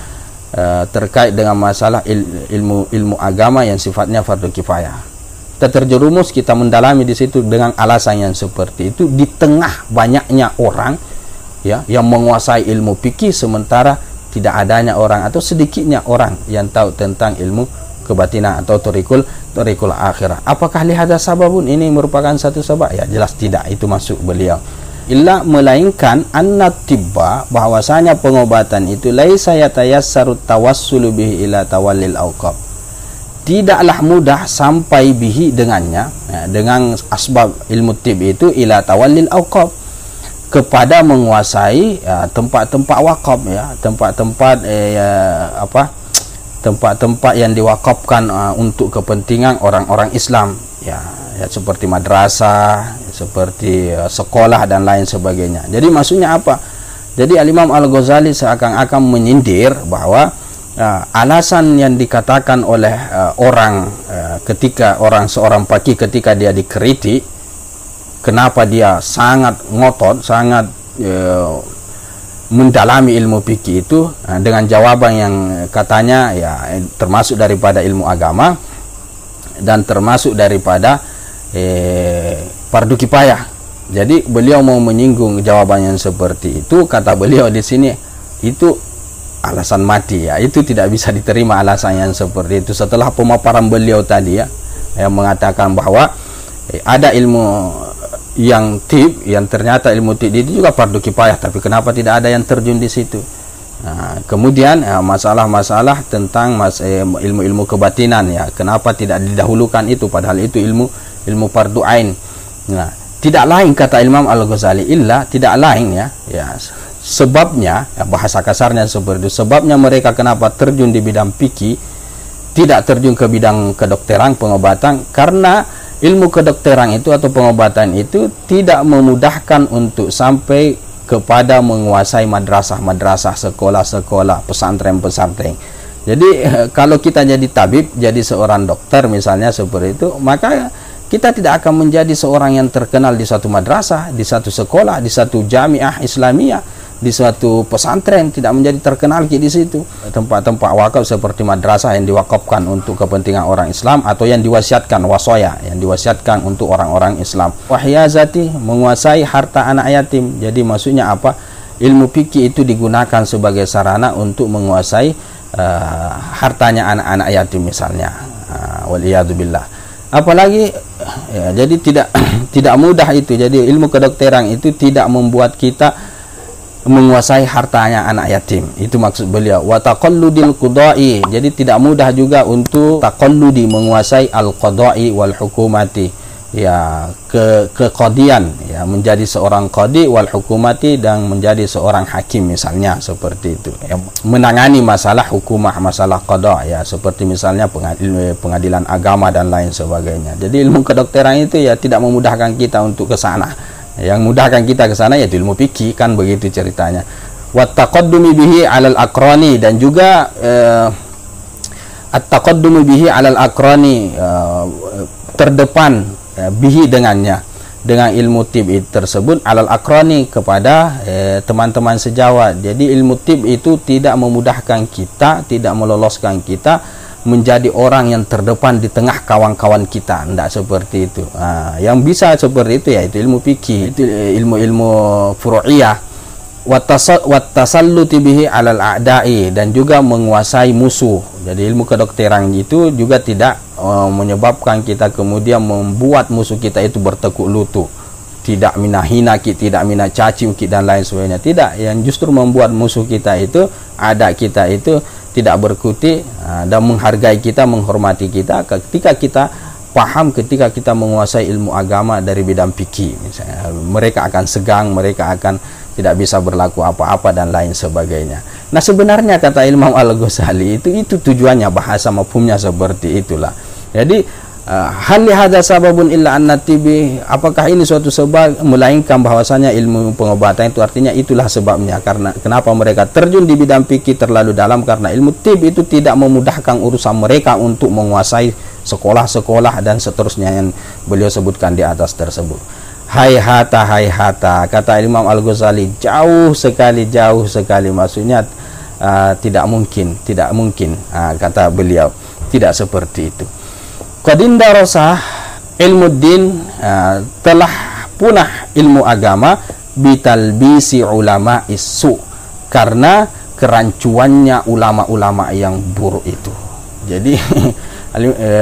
[SPEAKER 1] terkait dengan masalah ilmu agama yang sifatnya fardu kifayah. kita terjerumus, kita mendalami di situ dengan alasan yang seperti itu di tengah banyaknya orang ya yang menguasai ilmu fikih, sementara tidak adanya orang atau sedikitnya orang yang tahu tentang ilmu kebatinan atau thariqul akhirah. Apakah lihada sababun ini merupakan satu sebab? Ya jelas tidak, itu masuk beliau. Illa melainkan anna tibba, bahwasanya pengobatan itu laisa yatayassaru tawassulu bihi ila tawallil auqab. Tidaklah mudah sampai bihi dengannya, ya, dengan asbab ilmu tib itu ila tawallil auqab, kepada menguasai tempat-tempat wakaf ya, tempat-tempat tempat-tempat yang diwakafkan untuk kepentingan orang-orang Islam ya, seperti madrasah, seperti sekolah dan lain sebagainya. Jadi maksudnya apa? Jadi Al-Imam Al-Ghazali seakan-akan menyindir bahwa alasan yang dikatakan oleh orang ketika seorang faqih ketika dia dikritik, kenapa dia sangat ngotot, sangat mendalami ilmu fikih itu dengan jawaban yang katanya ya termasuk daripada ilmu agama dan termasuk daripada fardu kifayah. Jadi beliau mau menyinggung jawaban yang seperti itu, kata beliau di sini itu alasan mati ya, itu tidak bisa diterima alasan yang seperti itu. Setelah pemaparan beliau tadi ya, yang mengatakan bahwa ada ilmu yang tib, yang ternyata ilmu tib itu juga fardu kifayah, tapi kenapa tidak ada yang terjun di situ? Nah, kemudian masalah-masalah tentang ilmu-ilmu kebatinan ya, kenapa tidak didahulukan itu padahal itu ilmu fardu ain. Nah, tidak lain kata Imam Al-Ghazali illa, tidak lain ya sebabnya ya, bahasa kasarnya seperti itu, sebabnya mereka kenapa terjun di bidang fikih, tidak terjun ke bidang kedokteran, pengobatan, karena ilmu kedokteran itu atau pengobatan itu tidak memudahkan untuk sampai kepada menguasai madrasah-madrasah, sekolah-sekolah, pesantren-pesantren. Jadi kalau kita jadi tabib, jadi seorang dokter misalnya seperti itu, maka kita tidak akan menjadi seorang yang terkenal di suatu madrasah, di satu sekolah, di satu jamiah Islamiyah, di suatu pesantren, tidak menjadi terkenal di situ. Tempat-tempat wakaf seperti madrasah yang diwakafkan untuk kepentingan orang Islam atau yang diwasiatkan wasaya, yang diwasiatkan untuk orang-orang Islam. Wahyazati, menguasai harta anak yatim. Jadi maksudnya apa? Ilmu fikih itu digunakan sebagai sarana untuk menguasai hartanya anak-anak yatim misalnya. Waliyadzubillah. Apalagi ya, jadi tidak mudah itu. Jadi ilmu kedokteran itu tidak membuat kita menguasai hartanya anak yatim, itu maksud beliau. Wa taqalludil qada'i, jadi tidak mudah juga untuk taqalludi, menguasai al-qada'i wal hukumati ya, keqadian ya, menjadi seorang qadi wal hukumati, dan menjadi seorang hakim misalnya seperti itu ya, menangani masalah hukumah, masalah qada ya, seperti misalnya pengadilan agama dan lain sebagainya. Jadi ilmu kedokteran itu ya tidak memudahkan kita untuk ke sana. Yang mudahkan kita ke sana yaitu ilmu fikih, kan begitu ceritanya. Wa taqaddumi bihi 'alal aqrani, dan juga at-taqaddumu bihi 'alal aqrani, terdepan bihi dengannya, dengan ilmu tib tersebut, 'alal aqrani, kepada teman-teman sejawat. Jadi ilmu tib itu tidak memudahkan kita, tidak meloloskan kita menjadi orang yang terdepan di tengah kawan-kawan kita, tidak seperti itu. Yang bisa seperti itu yaitu ilmu fikih, itu ilmu-ilmu furu'iyah. Wattasalluti bihi 'alal a'da'i, dan juga menguasai musuh. Jadi ilmu kedokteran itu juga tidak menyebabkan kita kemudian membuat musuh kita itu bertekuk lutut, tidak minahina kita, tidak mina caci kita dan lain sebagainya. Tidak, yang justru membuat musuh kita itu, ada kita itu tidak berkutik dan menghargai kita, menghormati kita ketika kita paham, ketika kita menguasai ilmu agama dari bidang fikih misalnya. Mereka akan segang, mereka akan tidak bisa berlaku apa-apa dan lain sebagainya. Nah, sebenarnya kata Imam Al-Ghazali itu tujuannya, bahasa mafhumnya seperti itulah. Jadi hal lihada sababun illa an-natibi, apakah ini suatu sebab, melainkan bahwasanya ilmu pengobatan itu artinya itulah sebabnya. Karena kenapa mereka terjun di bidang fikih terlalu dalam, karena ilmu tib itu tidak memudahkan urusan mereka untuk menguasai sekolah-sekolah dan seterusnya yang beliau sebutkan di atas tersebut. Hayhata, kata Imam Al-Ghazali, jauh sekali, maksudnya tidak mungkin, kata beliau, tidak seperti itu. Qadinda rosah, ilmu din telah punah ilmu agama bitalbisi ulama isu, karena kerancuannya ulama-ulama yang buruk itu. Jadi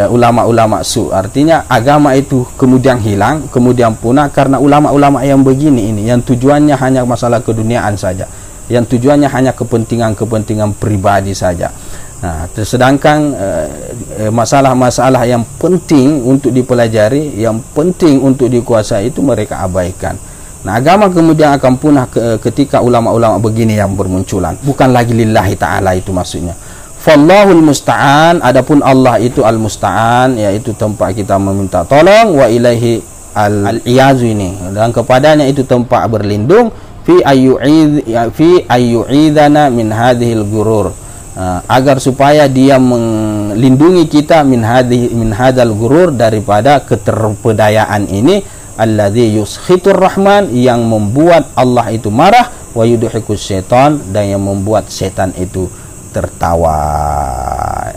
[SPEAKER 1] ulama-ulama su, artinya agama itu kemudian hilang, kemudian punah karena ulama-ulama yang begini ini, yang tujuannya hanya masalah keduniaan saja, yang tujuannya hanya kepentingan-kepentingan pribadi saja. Nah, sedangkan masalah-masalah yang penting untuk dipelajari, yang penting untuk dikuasai itu mereka abaikan. Nah, agama kemudian akan punah ketika ulama-ulama begini yang bermunculan. Bukan lagi lillahi ta'ala itu maksudnya. Fallahul musta'an, adapun Allah itu al-musta'an, yaitu tempat kita meminta tolong, wa ilaihi al-iyazu ini, dan kepadanya itu tempat berlindung, fi ayyu'idhana min hadhil gurur, agar supaya dia melindungi kita min hadal gurur, daripada keterpedayaan ini, alladzi yuskhitur rahman, yang membuat Allah itu marah, wa yudhikus syaitan, dan yang membuat setan itu tertawa.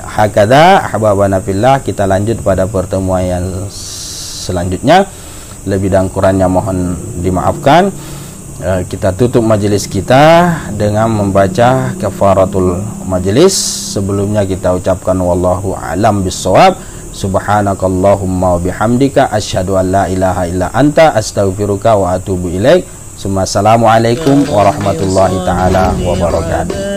[SPEAKER 1] Hakadha ahbabana fillah, kita lanjut pada pertemuan yang selanjutnya. Lebih dan kurangnya mohon dimaafkan. Kita tutup majelis kita dengan membaca kafaratul majelis. Sebelumnya kita ucapkan wallahu a'lam bissawab. Subhanakallahumma wa bihamdika asyhadu an la ilaha illa anta astaghfiruka wa atubu ilaik. Assalamualaikum warahmatullahi taala wabarakatuh.